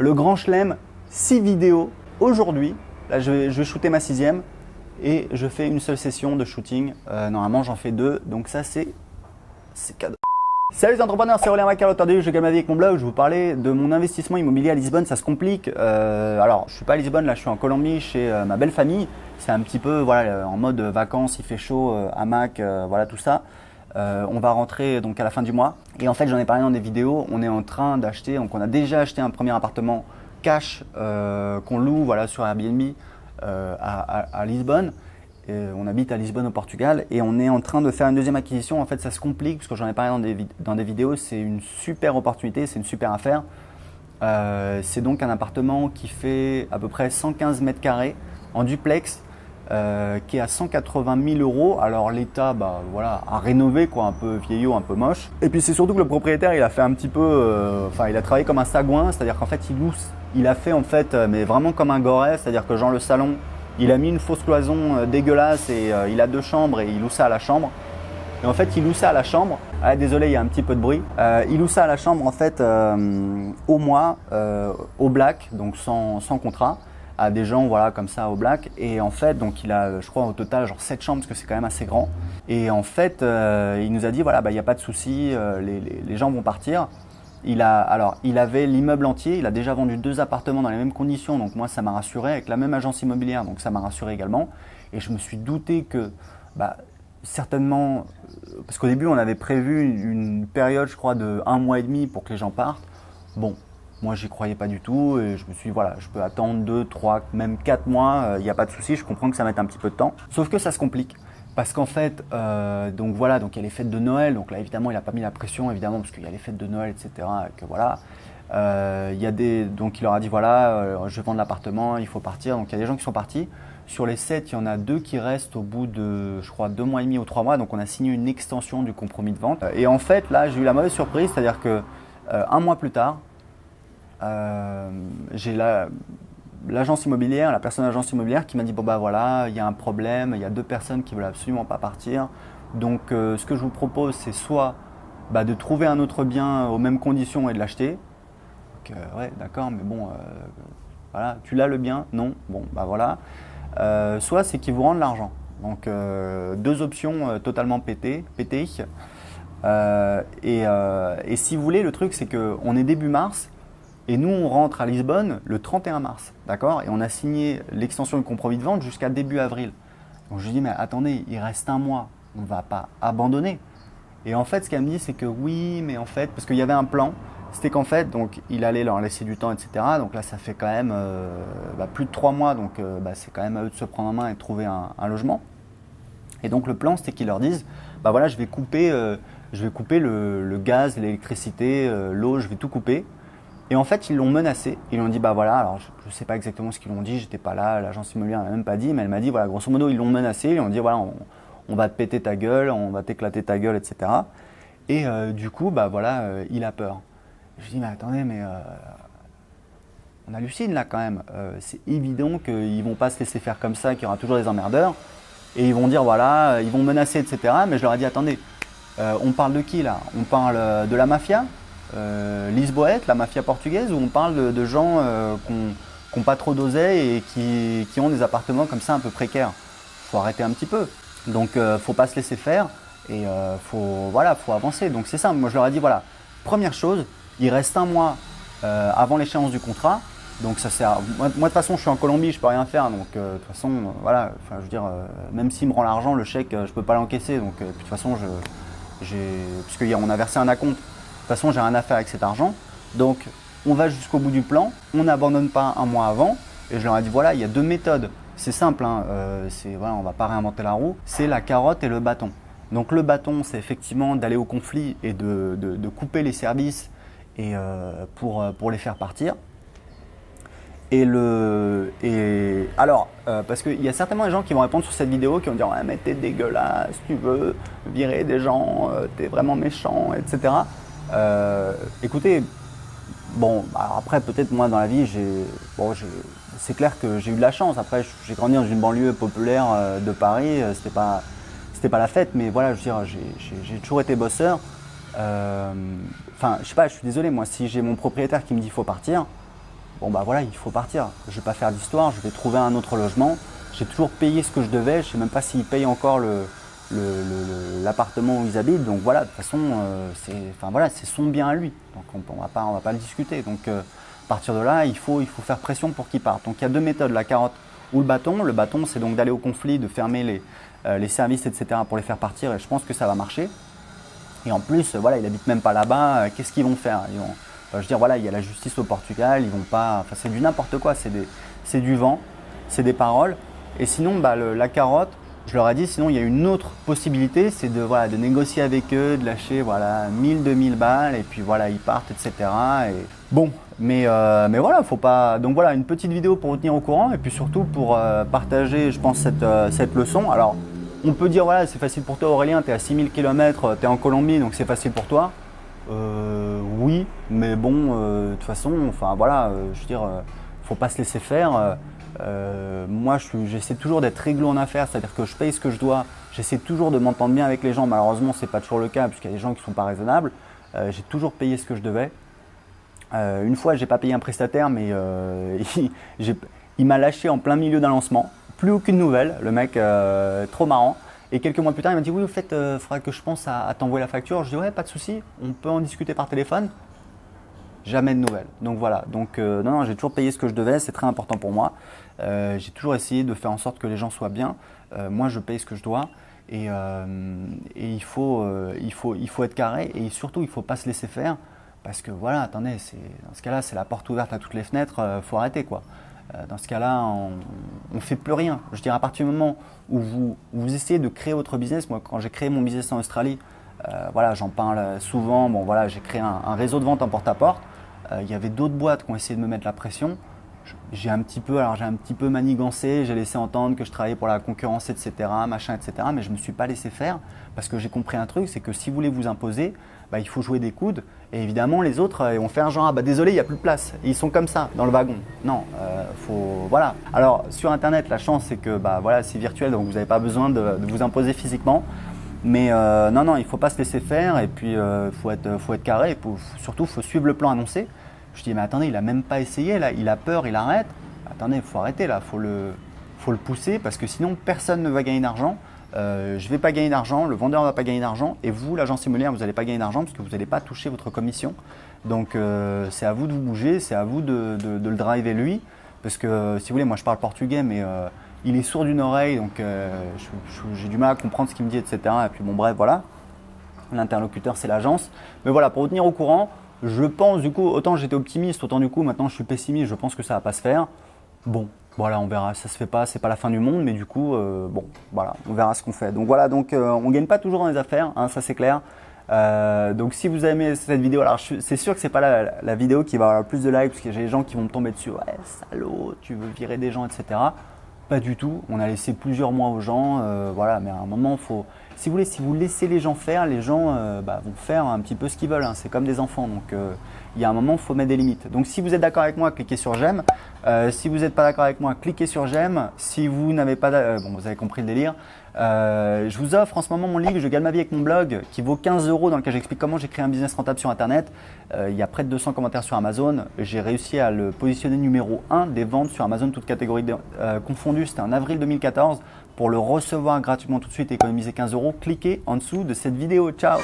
le grand chelem, 6 vidéos aujourd'hui. Là, je vais shooter ma 6e et je fais une seule session de shooting. Normalement, j'en fais 2, donc ça, c'est cadeau. Salut les entrepreneurs, c'est Aurélien Macar, l'auteur du livre Je gagne ma vie avec mon blog. Je vais vous parler de mon investissement immobilier à Lisbonne. Ça se complique. Alors, je suis pas à Lisbonne, là, je suis en Colombie chez ma belle famille. C'est un petit peu voilà, en mode vacances, il fait chaud, hamac, voilà tout ça. On va rentrer donc à la fin du mois. Et en fait, j'en ai parlé dans des vidéos. On est en train d'acheter, donc on a déjà acheté un premier appartement cash qu'on loue voilà, sur Airbnb à Lisbonne. On habite à Lisbonne au Portugal et on est en train de faire une deuxième acquisition. En fait, ça se complique parce que j'en ai parlé dans des vidéos. C'est une super opportunité, c'est une super affaire. C'est donc un appartement qui fait à peu près 115 mètres carrés en duplex qui est à 180 000 euros. Alors l'état voilà, a rénové, quoi, un peu vieillot, un peu moche. Et puis c'est surtout que le propriétaire il a fait un petit peu, il a travaillé comme un sagouin, c'est-à-dire qu'en fait il a fait en fait, mais vraiment comme un goret, c'est-à-dire que genre le salon, il a mis une fausse cloison dégueulasse et il a 2 chambres et il loue ça à la chambre. Et en fait, il loue ça à la chambre. Ah, désolé, il y a un petit peu de bruit. Il loue ça à la chambre en fait au mois, au black, donc sans contrat, à des gens voilà comme ça au black. Et en fait, donc il a, je crois au total genre 7 chambres parce que c'est quand même assez grand. Et en fait, il nous a dit voilà, il n'y a pas de souci, les gens vont partir. Il avait l'immeuble entier, il a déjà vendu 2 appartements dans les mêmes conditions, donc moi ça m'a rassuré, avec la même agence immobilière, donc ça m'a rassuré également. Et je me suis douté que certainement, parce qu'au début on avait prévu une période je crois de 1 mois et demi pour que les gens partent. Bon, moi j'y croyais pas du tout et je me suis dit voilà, je peux attendre 2, 3, même 4 mois, il n'y a pas de souci, je comprends que ça mette un petit peu de temps. Sauf que ça se complique. Parce qu'en fait, donc voilà, donc il y a les fêtes de Noël, donc là évidemment il n'a pas mis la pression évidemment parce qu'il y a les fêtes de Noël, etc. Et que voilà, donc il leur a dit voilà, je vais vendre l'appartement, il faut partir. Donc il y a des gens qui sont partis. Sur les 7, il y en a 2 qui restent au bout de, je crois, 2 mois et demi ou 3 mois. Donc on a signé une extension du compromis de vente. Et en fait là, j'ai eu la mauvaise surprise, c'est-à-dire que 1 mois plus tard, j'ai l'agence immobilière, la personne de l'agence immobilière qui m'a dit bon voilà, il y a un problème, il y a 2 personnes qui veulent absolument pas partir. Donc ce que je vous propose c'est soit de trouver un autre bien aux mêmes conditions et de l'acheter. Ouais d'accord, mais bon voilà, tu l'as le bien? Non, bon voilà. Soit c'est qu'ils vous rendent l'argent. Donc 2 options totalement pétées. Et si vous voulez, le truc c'est qu'on est début mars. Et nous, on rentre à Lisbonne le 31 mars, d'accord? Et on a signé l'extension du compromis de vente jusqu'à début avril. Donc je lui dis, mais attendez, il reste 1 mois, on ne va pas abandonner. Et en fait, ce qu'elle me dit, c'est que oui, mais en fait, parce qu'il y avait un plan, c'était qu'en fait, donc il allait leur laisser du temps, etc. Donc là, ça fait quand même plus de 3 mois, donc c'est quand même à eux de se prendre en main et de trouver un logement. Et donc le plan, c'était qu'ils leur disent, voilà, je vais couper le gaz, l'électricité, l'eau, je vais tout couper. Et en fait, ils l'ont menacé. Ils lui ont dit, voilà, alors je ne sais pas exactement ce qu'ils l'ont dit, j'étais pas là, l'agence immobilière ne m'a même pas dit, mais elle m'a dit, voilà, grosso modo, ils l'ont menacé, ils lui ont dit, voilà, on va te péter ta gueule, on va t'éclater ta gueule, etc. Et du coup, il a peur. Je lui dis, mais attendez, mais on hallucine là quand même. C'est évident qu'ils ne vont pas se laisser faire comme ça, qu'il y aura toujours des emmerdeurs. Et ils vont dire, voilà, ils vont menacer, etc. Mais je leur ai dit, attendez, on parle de qui là? On parle de la mafia lisboète, la mafia portugaise, ou on parle de gens qui n'ont pas trop d'oseille et qui ont des appartements comme ça un peu précaires? Faut arrêter un petit peu. Donc faut pas se laisser faire et faut avancer. Donc c'est simple, moi je leur ai dit voilà, première chose, il reste 1 mois avant l'échéance du contrat. Donc ça sert. Moi de toute façon je suis en Colombie, je peux rien faire. Donc de toute façon voilà, je veux dire, même s'il me rend l'argent, le chèque, je peux pas l'encaisser. Donc de toute façon puisqu'on a versé un acompte. De toute façon, j'ai rien à faire avec cet argent. Donc, on va jusqu'au bout du plan. On n'abandonne pas 1 mois avant. Et je leur ai dit, voilà, il y a 2 méthodes. C'est simple, hein, voilà, on ne va pas réinventer la roue. C'est la carotte et le bâton. Donc, le bâton, c'est effectivement d'aller au conflit et de couper les services et, pour les faire partir. Parce qu'il y a certainement des gens qui vont répondre sur cette vidéo qui vont dire ouais, mais t'es dégueulasse, tu veux virer des gens, t'es vraiment méchant, etc. Écoutez, bon, après peut-être moi dans la vie, c'est clair que j'ai eu de la chance. Après, j'ai grandi dans une banlieue populaire de Paris, c'était pas la fête, mais voilà, je veux dire, j'ai toujours été bosseur. Enfin, je sais pas, je suis désolé, moi, si j'ai mon propriétaire qui me dit faut partir, bon bah voilà, il faut partir. Je vais pas faire d'histoire, je vais trouver un autre logement. J'ai toujours payé ce que je devais, je sais même pas s'ils payent encore l'appartement où ils habitent. Donc voilà, de toute façon, c'est son bien à lui. Donc on va pas le discuter. Donc à partir de là, il faut faire pression pour qu'il parte. Donc il y a deux méthodes, la carotte ou le bâton. Le bâton, c'est donc d'aller au conflit, de fermer les services, etc. pour les faire partir. Et je pense que ça va marcher. Et en plus, voilà, il habite même pas là-bas. Qu'est-ce qu'ils vont faire? Je veux dire, voilà, il y a la justice au Portugal. Ils vont pas. Enfin, c'est du n'importe quoi. C'est du vent, c'est des paroles. Et sinon, bah, la carotte, je leur ai dit, sinon il y a une autre possibilité, c'est de négocier avec eux, de lâcher 1000, 2000 balles, et puis voilà, ils partent, etc. Et bon, mais voilà, faut pas. Donc voilà, une petite vidéo pour vous tenir au courant, et puis surtout pour partager, je pense, cette leçon. Alors, on peut dire, voilà, c'est facile pour toi, Aurélien, tu es à 6000 km, tu es en Colombie, donc c'est facile pour toi. Oui, mais bon, de toute façon, enfin voilà, je veux dire, faut pas se laisser faire. Moi, j'essaie toujours d'être réglo en affaires, c'est-à-dire que je paye ce que je dois. J'essaie toujours de m'entendre bien avec les gens. Malheureusement, c'est pas toujours le cas puisqu'il y a des gens qui sont pas raisonnables. J'ai toujours payé ce que je devais. Une fois, j'ai pas payé un prestataire, mais il m'a lâché en plein milieu d'un lancement. Plus aucune nouvelle. Le mec, trop marrant. Et quelques mois plus tard, il m'a dit oui, au fait, il faudra que je pense à t'envoyer la facture. Je dis ouais, pas de souci. On peut en discuter par téléphone. Jamais de nouvelles. Donc voilà, non, j'ai toujours payé ce que je devais, c'est très important pour moi. J'ai toujours essayé de faire en sorte que les gens soient bien. Moi, je paye ce que je dois et il faut être carré et surtout, il ne faut pas se laisser faire parce que voilà, attendez, dans ce cas-là, c'est la porte ouverte à toutes les fenêtres, faut arrêter quoi. Dans ce cas-là, on ne fait plus rien. Je dirais à partir du moment où vous essayez de créer votre business, moi quand j'ai créé mon business en Australie, voilà, j'en parle souvent, bon voilà, j'ai créé un réseau de vente en porte-à-porte. Il y avait d'autres boîtes qui ont essayé de me mettre la pression. J'ai un petit peu manigancé, j'ai laissé entendre que je travaillais pour la concurrence, etc., machin, etc. Mais je ne me suis pas laissé faire parce que j'ai compris un truc, c'est que si vous voulez vous imposer, bah, il faut jouer des coudes. Et évidemment, les autres vont faire genre, ah bah désolé, il n'y a plus de place. Et ils sont comme ça, dans le wagon. Non, voilà. Alors, sur Internet, la chance, c'est que bah, voilà, c'est virtuel, donc vous n'avez pas besoin de vous imposer physiquement. Mais non, il ne faut pas se laisser faire et puis faut être carré. Surtout, il faut suivre le plan annoncé. Je dis, mais attendez, il n'a même pas essayé, là, il a peur, il arrête. Attendez, il faut arrêter, là, faut le pousser parce que sinon, personne ne va gagner d'argent. Je ne vais pas gagner d'argent, le vendeur ne va pas gagner d'argent et vous, l'agence immobilière, vous n'allez pas gagner d'argent parce que vous n'allez pas toucher votre commission. Donc, c'est à vous de vous bouger, c'est à vous de le driver lui. Parce que, si vous voulez, moi, je parle portugais, mais il est sourd d'une oreille, donc j'ai du mal à comprendre ce qu'il me dit, etc. Et puis, bon, bref, voilà. L'interlocuteur, c'est l'agence. Mais voilà, pour vous tenir au courant, je pense, du coup, autant j'étais optimiste, autant du coup, maintenant, je suis pessimiste, je pense que ça ne va pas se faire. Bon, voilà, on verra, ça se fait pas, c'est pas la fin du monde, mais du coup, bon, voilà, on verra ce qu'on fait. Donc voilà, on ne gagne pas toujours dans les affaires, hein, ça c'est clair. Donc si vous aimez cette vidéo, alors c'est sûr que c'est pas la vidéo qui va avoir le plus de likes, parce que j'ai des gens qui vont me tomber dessus, ouais, salaud, tu veux virer des gens, etc. Pas du tout, on a laissé plusieurs mois aux gens, voilà, mais à un moment, si vous laissez les gens faire, les gens vont faire un petit peu ce qu'ils veulent, hein, c'est comme des enfants, donc il y a un moment, il faut mettre des limites. Donc si vous êtes d'accord avec moi, cliquez sur j'aime. Si vous n'êtes pas d'accord avec moi, cliquez sur j'aime. Si vous n'avez pas, bon, vous avez compris le délire. Je vous offre en ce moment mon livre Je gagne ma vie avec mon blog qui vaut 15 € dans lequel j'explique comment j'ai créé un business rentable sur Internet. Il y a près de 200 commentaires sur Amazon. J'ai réussi à le positionner numéro 1 des ventes sur Amazon, toutes catégories confondues. C'était en avril 2014. Pour le recevoir gratuitement tout de suite et économiser 15 €, cliquez en dessous de cette vidéo. Ciao!